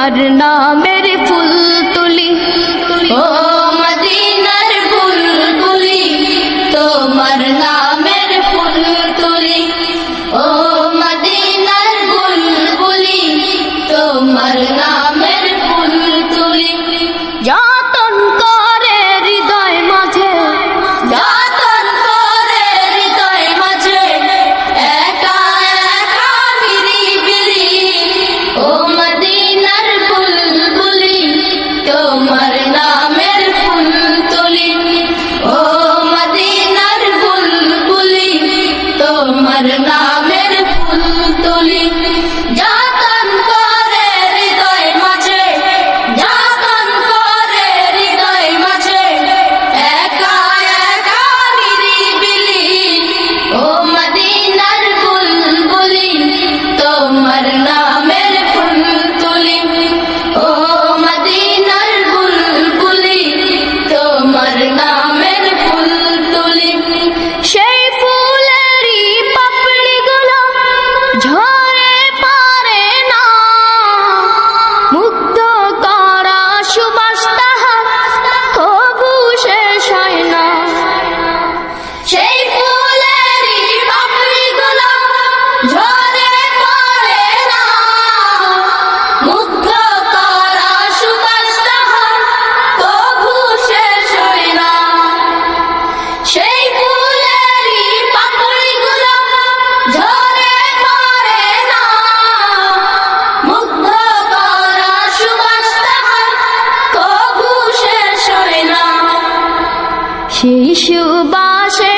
তোমার নামের ফুল তুলি, ও মদিনার বুলবুলি, তোমার নামের ফুল তুলি, ও মদিনার বুলবুলি, তোমার নামের ফুল তুলি। যতন করে হৃদয় মাঝে, যতন করে হৃদয় মাঝে, একা একা নিরিবিলি, ও মদিনার বুলবুলি, তোমার নামের ফুল তুলি, ও মদিনার বুলবুলি, তোমার নামের ফুল তুলি। যতন করে হৃদয় মাঝে, যতন করে হৃদয় মাঝে, একা একা নিরিবিলি, ও মদিনার বুলবুলি, তোমার নামের ফুল তুলি, ও মদিনার বুলবুলি, তোমার নামের ফুল তুলি। সেই ফুলেরই পাপড়িগুলো ঝরে পড়ে না, মুগ্ধ করা সুবাস তাহার তবু শেষ হয় না। সেই ফুলেরই পাপড়িগুলো ঝরে পড়ে না, মুগ্ধ করা সুবাস তাহার তবু শেষ হয় না। সেই ফুলেরই পাপড়িগুলো ঝরে পড়ে না, মুগ্ধ করা সুবাস তাহার তবু শেষ হয় না। সেই সুবাসে